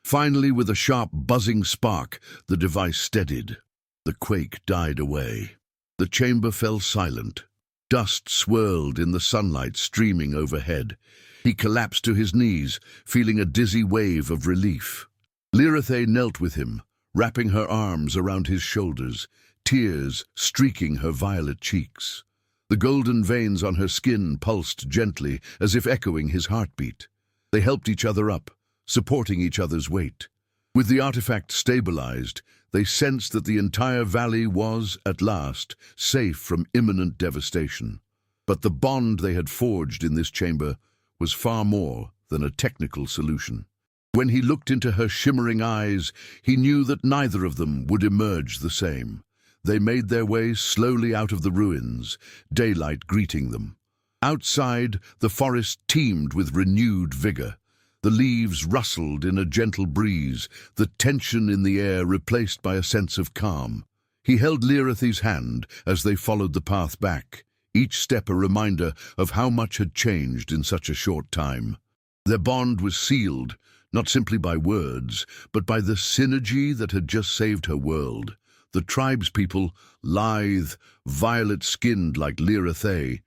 Finally, with a sharp, buzzing spark, the device steadied. The quake died away. The chamber fell silent. Dust swirled in the sunlight streaming overhead. He collapsed to his knees, feeling a dizzy wave of relief. Lira'thei knelt with him, wrapping her arms around his shoulders, tears streaking her violet cheeks. The golden veins on her skin pulsed gently, as if echoing his heartbeat. They helped each other up, supporting each other's weight. With the artifact stabilized, they sensed that the entire valley was, at last, safe from imminent devastation. But the bond they had forged in this chamber was far more than a technical solution. When he looked into her shimmering eyes, he knew that neither of them would emerge the same. They made their way slowly out of the ruins, daylight greeting them. Outside, the forest teemed with renewed vigor. The leaves rustled in a gentle breeze, the tension in the air replaced by a sense of calm. He held Lira'thei's hand as they followed the path back, each step a reminder of how much had changed in such a short time. Their bond was sealed, not simply by words, but by the synergy that had just saved her world. The tribespeople, lithe, violet-skinned like Lira'thei,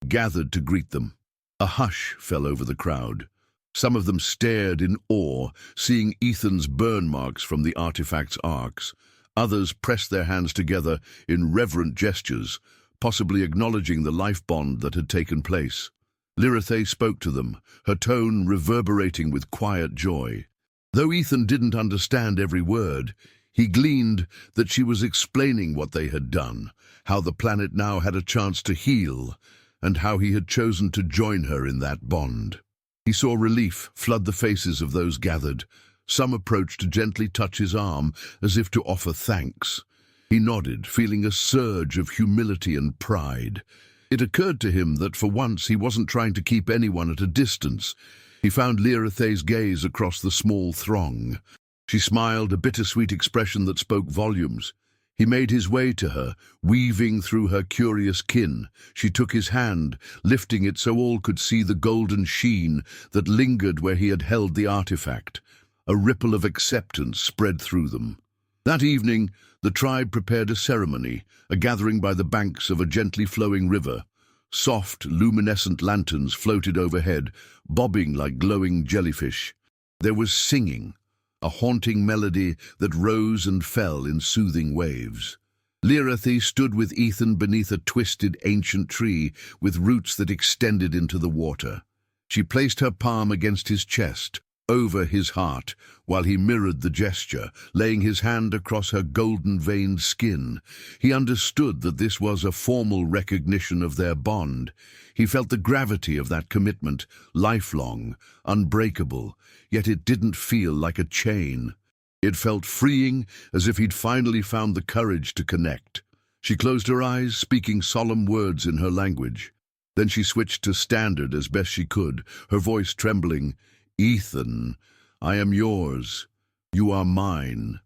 gathered to greet them. A hush fell over the crowd. Some of them stared in awe, seeing Ethan's burn marks from the artifact's arcs. Others pressed their hands together in reverent gestures, possibly acknowledging the life bond that had taken place. Lira'thei spoke to them, her tone reverberating with quiet joy. Though Ethan didn't understand every word, he gleaned that she was explaining what they had done, how the planet now had a chance to heal, and how he had chosen to join her in that bond. He saw relief flood the faces of those gathered. Some approached to gently touch his arm, as if to offer thanks. He nodded, feeling a surge of humility and pride. It occurred to him that for once he wasn't trying to keep anyone at a distance. He found Lira'thei's gaze across the small throng. She smiled, a bittersweet expression that spoke volumes. He made his way to her, weaving through her curious kin. She took his hand, lifting it so all could see the golden sheen that lingered where he had held the artifact. A ripple of acceptance spread through them. That evening, the tribe prepared a ceremony, a gathering by the banks of a gently flowing river. Soft, luminescent lanterns floated overhead, bobbing like glowing jellyfish. There was singing, a haunting melody that rose and fell in soothing waves. Lira'thei stood with Ethan beneath a twisted ancient tree with roots that extended into the water. She placed her palm against his chest, over his heart, while he mirrored the gesture, laying his hand across her golden-veined skin. He understood that this was a formal recognition of their bond. He felt the gravity of that commitment, lifelong, unbreakable, yet it didn't feel like a chain. It felt freeing, as if he'd finally found the courage to connect. She closed her eyes, speaking solemn words in her language. Then she switched to standard as best she could, her voice trembling. "Ethan, I am yours. You are mine.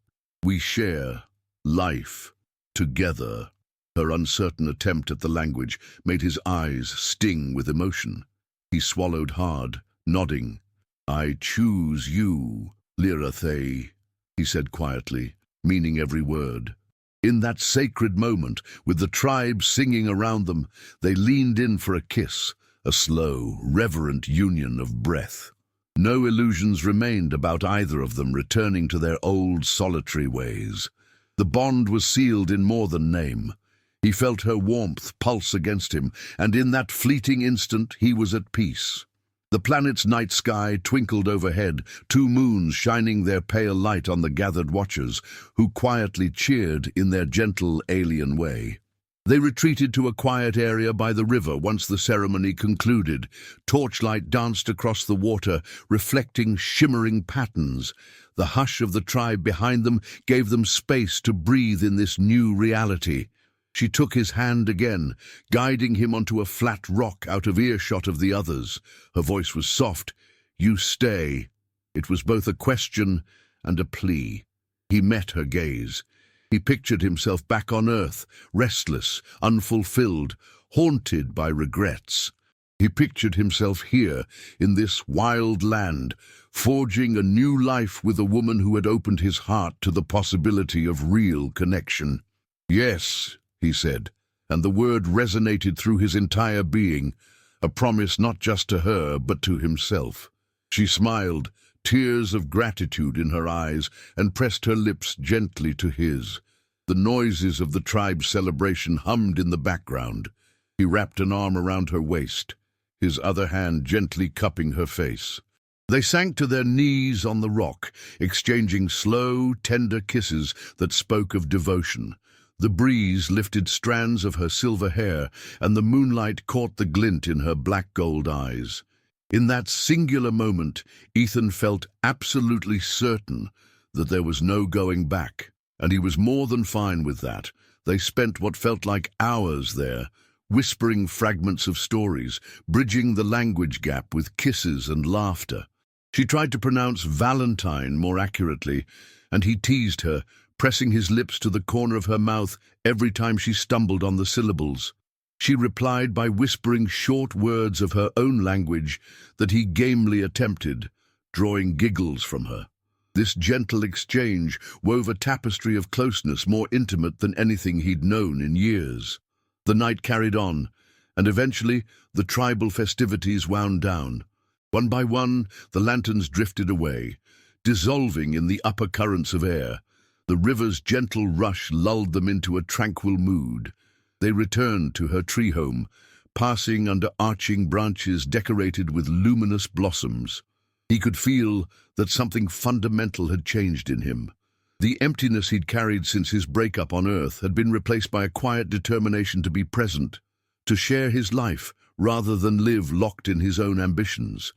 We share life together." Her uncertain attempt at the language made his eyes sting with emotion. He swallowed hard, nodding. "I choose you, Lira'thei," he said quietly, meaning every word. In that sacred moment, with the tribe singing around them, they leaned in for a kiss, a slow, reverent union of breath. No illusions remained about either of them returning to their old solitary ways. The bond was sealed in more than name. He felt her warmth pulse against him, and in that fleeting instant he was at peace. The planet's night sky twinkled overhead, 2 moons shining their pale light on the gathered watchers, who quietly cheered in their gentle alien way. They retreated to a quiet area by the river once the ceremony concluded. Torchlight danced across the water, reflecting shimmering patterns. The hush of the tribe behind them gave them space to breathe in this new reality. She took his hand again, guiding him onto a flat rock out of earshot of the others. Her voice was soft. "You stay." It was both a question and a plea. He met her gaze. He pictured himself back on Earth, restless, unfulfilled, haunted by regrets. He pictured himself here, in this wild land, forging a new life with a woman who had opened his heart to the possibility of real connection. "Yes," he said, and the word resonated through his entire being, a promise not just to her, but to himself. She smiled, tears of gratitude in her eyes, and pressed her lips gently to his. The noises of the tribe's celebration hummed in the background. He wrapped an arm around her waist, his other hand gently cupping her face. They sank to their knees on the rock, exchanging slow, tender kisses that spoke of devotion. The breeze lifted strands of her silver hair, and the moonlight caught the glint in her black-gold eyes. In that singular moment, Ethan felt absolutely certain that there was no going back, and he was more than fine with that. They spent what felt like hours there, whispering fragments of stories, bridging the language gap with kisses and laughter. She tried to pronounce Valentine more accurately, and he teased her, pressing his lips to the corner of her mouth every time she stumbled on the syllables. She replied by whispering short words of her own language that he gamely attempted, drawing giggles from her. This gentle exchange wove a tapestry of closeness more intimate than anything he'd known in years. The night carried on, and eventually the tribal festivities wound down. One by one, the lanterns drifted away, dissolving in the upper currents of air. The river's gentle rush lulled them into a tranquil mood. They returned to her tree home, passing under arching branches decorated with luminous blossoms. He could feel that something fundamental had changed in him. The emptiness he'd carried since his breakup on Earth had been replaced by a quiet determination to be present, to share his life rather than live locked in his own ambitions.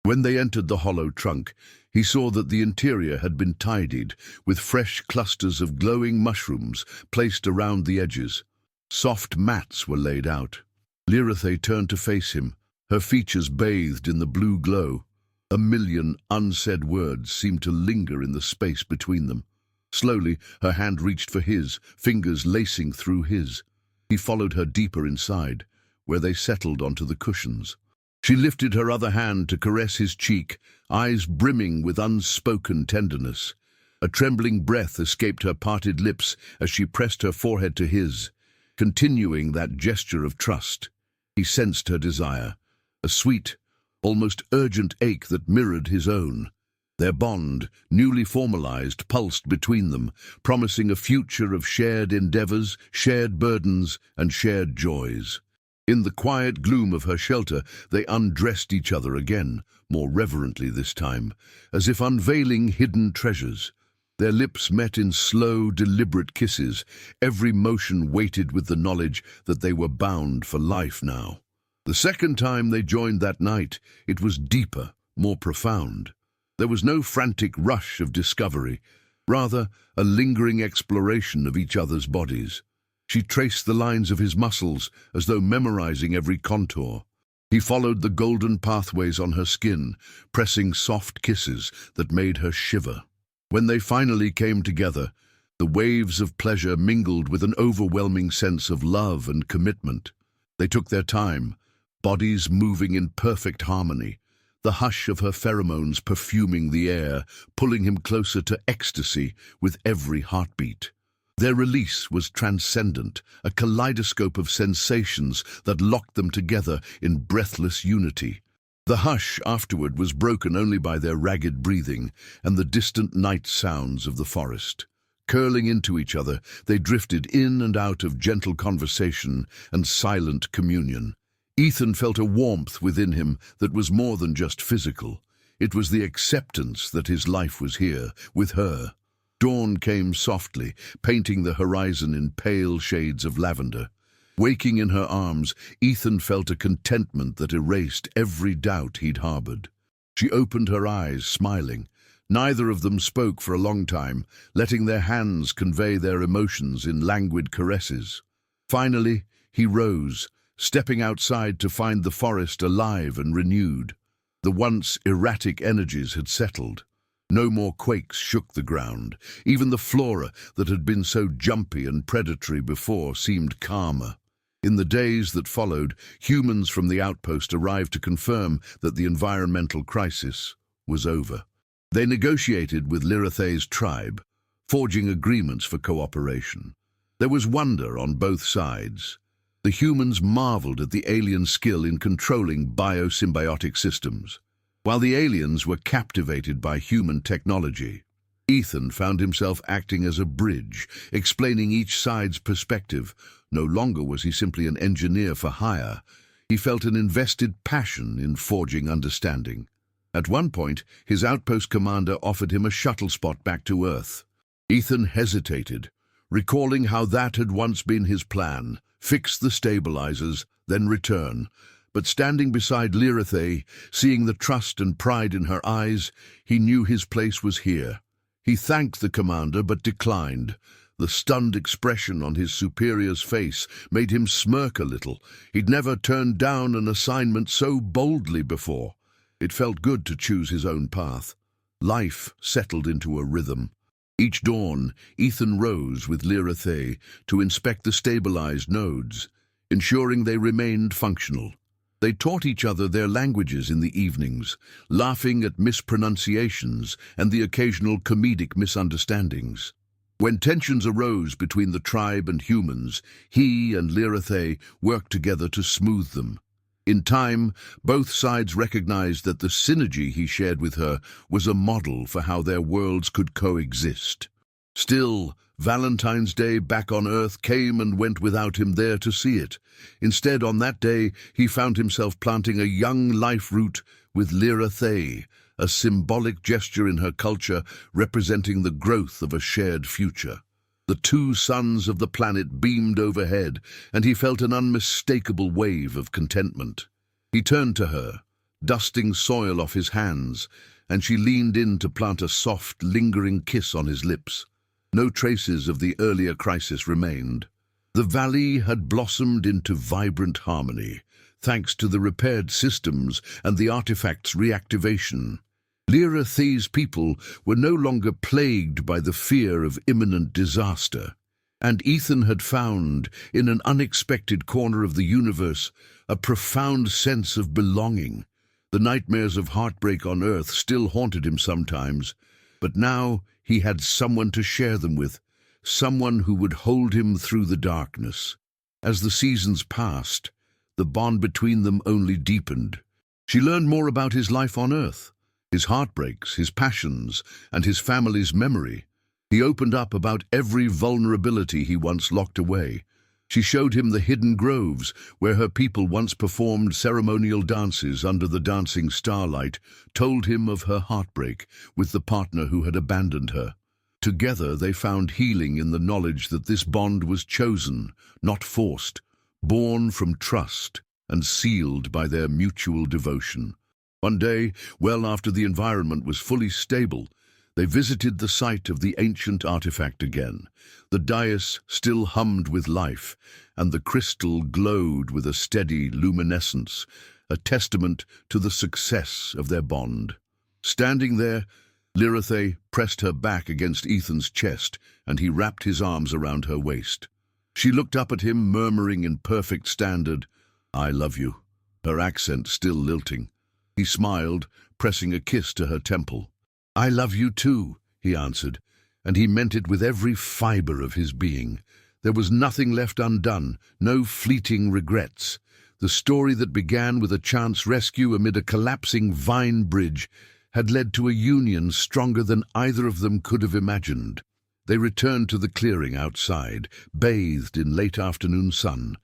When they entered the hollow trunk, he saw that the interior had been tidied, with fresh clusters of glowing mushrooms placed around the edges. Soft mats were laid out. Lira'thei turned to face him, her features bathed in the blue glow. A million unsaid words seemed to linger in the space between them. Slowly, her hand reached for his, fingers lacing through his. He followed her deeper inside, where they settled onto the cushions. She lifted her other hand to caress his cheek, eyes brimming with unspoken tenderness. A trembling breath escaped her parted lips as she pressed her forehead to his, continuing that gesture of trust. He sensed her desire, a sweet, almost urgent ache that mirrored his own. Their bond, newly formalized, pulsed between them, promising a future of shared endeavors, shared burdens, and shared joys. In the quiet gloom of her shelter, they undressed each other again, more reverently this time, as if unveiling hidden treasures. Their lips met in slow, deliberate kisses, every motion weighted with the knowledge that they were bound for life now. The second time they joined that night, it was deeper, more profound. There was no frantic rush of discovery, rather a lingering exploration of each other's bodies. She traced the lines of his muscles as though memorizing every contour. He followed the golden pathways on her skin, pressing soft kisses that made her shiver. When they finally came together, the waves of pleasure mingled with an overwhelming sense of love and commitment. They took their time, bodies moving in perfect harmony, the hush of her pheromones perfuming the air, pulling him closer to ecstasy with every heartbeat. Their release was transcendent, a kaleidoscope of sensations that locked them together in breathless unity. The hush afterward was broken only by their ragged breathing and the distant night sounds of the forest. Curling into each other, they drifted in and out of gentle conversation and silent communion. Ethan felt a warmth within him that was more than just physical. It was the acceptance that his life was here, with her. Dawn came softly, painting the horizon in pale shades of lavender. Waking in her arms, Ethan felt a contentment that erased every doubt he'd harbored. She opened her eyes, smiling. Neither of them spoke for a long time, letting their hands convey their emotions in languid caresses. Finally, he rose, stepping outside to find the forest alive and renewed. The once erratic energies had settled. No more quakes shook the ground. Even the flora that had been so jumpy and predatory before seemed calmer. In the days that followed, humans from the outpost arrived to confirm that the environmental crisis was over. They negotiated with Lira'thei's tribe, forging agreements for cooperation. There was wonder on both sides. The humans marveled at the alien skill in controlling biosymbiotic systems, while the aliens were captivated by human technology. Ethan found himself acting as a bridge, explaining each side's perspective. No longer was he simply an engineer for hire. He felt an invested passion in forging understanding. At one point, his outpost commander offered him a shuttle spot back to Earth. Ethan hesitated, recalling how that had once been his plan: fix the stabilizers, then return. But standing beside Lira'thei, seeing the trust and pride in her eyes, he knew his place was here. He thanked the commander but declined. The stunned expression on his superior's face made him smirk a little. He'd never turned down an assignment so boldly before. It felt good to choose his own path. Life settled into a rhythm. Each dawn, Ethan rose with Lira'thei to inspect the stabilized nodes, ensuring they remained functional. They taught each other their languages in the evenings, laughing at mispronunciations and the occasional comedic misunderstandings. When tensions arose between the tribe and humans, he and Lira'thei worked together to smooth them. In time, both sides recognized that the synergy he shared with her was a model for how their worlds could coexist. Still, Valentine's Day back on Earth came and went without him there to see it. Instead, on that day, he found himself planting a young life root with Lira'thei, a symbolic gesture in her culture representing the growth of a shared future. The two suns of the planet beamed overhead, and he felt an unmistakable wave of contentment. He turned to her, dusting soil off his hands, and she leaned in to plant a soft, lingering kiss on his lips. No traces of the earlier crisis remained. The valley had blossomed into vibrant harmony, thanks to the repaired systems and the artifact's reactivation. Lira'thei's people were no longer plagued by the fear of imminent disaster, and Ethan had found, in an unexpected corner of the universe, a profound sense of belonging. The nightmares of heartbreak on Earth still haunted him sometimes, but now he had someone to share them with, someone who would hold him through the darkness. As the seasons passed, the bond between them only deepened. She learned more about his life on Earth, his heartbreaks, his passions, and his family's memory. He opened up about every vulnerability he once locked away. She showed him the hidden groves where her people once performed ceremonial dances under the dancing starlight, told him of her heartbreak with the partner who had abandoned her. Together they found healing in the knowledge that this bond was chosen, not forced, born from trust and sealed by their mutual devotion. One day, well after the environment was fully stable, they visited the site of the ancient artifact again. The dais still hummed with life, and the crystal glowed with a steady luminescence, a testament to the success of their bond. Standing there, Lira'thei pressed her back against Ethan's chest, and he wrapped his arms around her waist. She looked up at him, murmuring in perfect standard, "I love you," her accent still lilting. He smiled, pressing a kiss to her temple. "I love you too," he answered, and he meant it with every fiber of his being. There was nothing left undone, no fleeting regrets. The story that began with a chance rescue amid a collapsing vine bridge had led to a union stronger than either of them could have imagined. They returned to the clearing outside, bathed in late afternoon sun.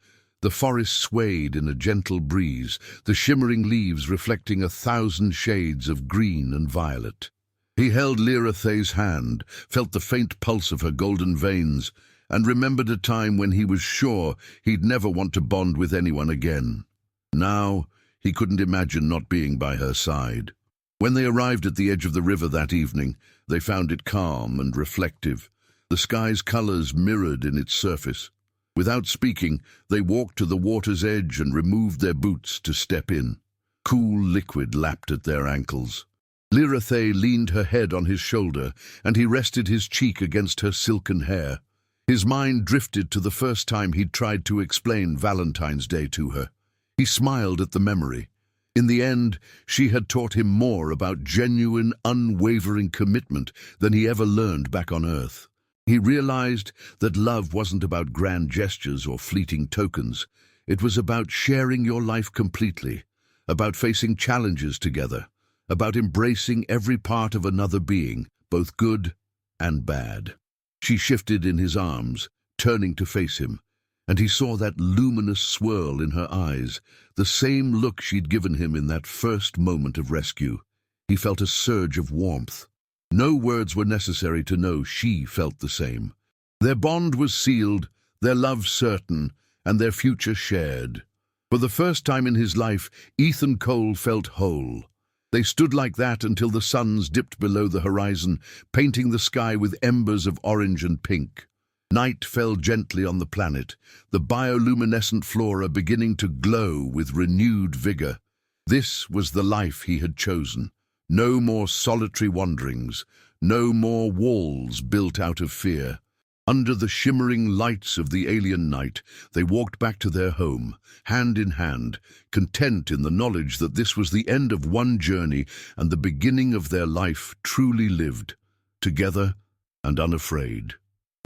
The forest swayed in a gentle breeze, the shimmering leaves reflecting 1,000 shades of green and violet. He held Lira'thei's hand, felt the faint pulse of her golden veins, and remembered a time when he was sure he'd never want to bond with anyone again. Now, he couldn't imagine not being by her side. When they arrived at the edge of the river that evening, they found it calm and reflective, the sky's colors mirrored in its surface. Without speaking, they walked to the water's edge and removed their boots to step in. Cool liquid lapped at their ankles. Lira'thei leaned her head on his shoulder, and he rested his cheek against her silken hair. His mind drifted to the first time he'd tried to explain Valentine's Day to her. He smiled at the memory. In the end, she had taught him more about genuine, unwavering commitment than he ever learned back on Earth. He realized that love wasn't about grand gestures or fleeting tokens. It was about sharing your life completely, about facing challenges together, about embracing every part of another being, both good and bad. She shifted in his arms, turning to face him, and he saw that luminous swirl in her eyes, the same look she'd given him in that first moment of rescue. He felt a surge of warmth. No words were necessary to know she felt the same. Their bond was sealed, their love certain, and their future shared. For the first time in his life, Ethan Cole felt whole. They stood like that until the suns dipped below the horizon, painting the sky with embers of orange and pink. Night fell gently on the planet, the bioluminescent flora beginning to glow with renewed vigor. This was the life he had chosen. No more solitary wanderings, no more walls built out of fear. Under the shimmering lights of the alien night, they walked back to their home, hand in hand, content in the knowledge that this was the end of one journey and the beginning of their life truly lived, together and unafraid.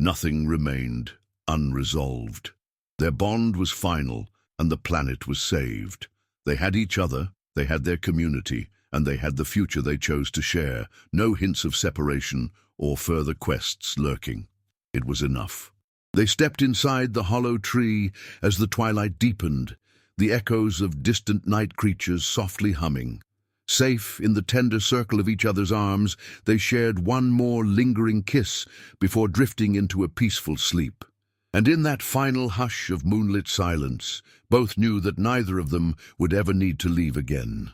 Nothing remained unresolved. Their bond was final, and the planet was saved. They had each other, they had their community, and they had the future they chose to share. No hints of separation or further quests lurking. It was enough. They stepped inside the hollow tree as the twilight deepened, the echoes of distant night creatures softly humming. Safe in the tender circle of each other's arms, they shared one more lingering kiss before drifting into a peaceful sleep. And in that final hush of moonlit silence, both knew that neither of them would ever need to leave again.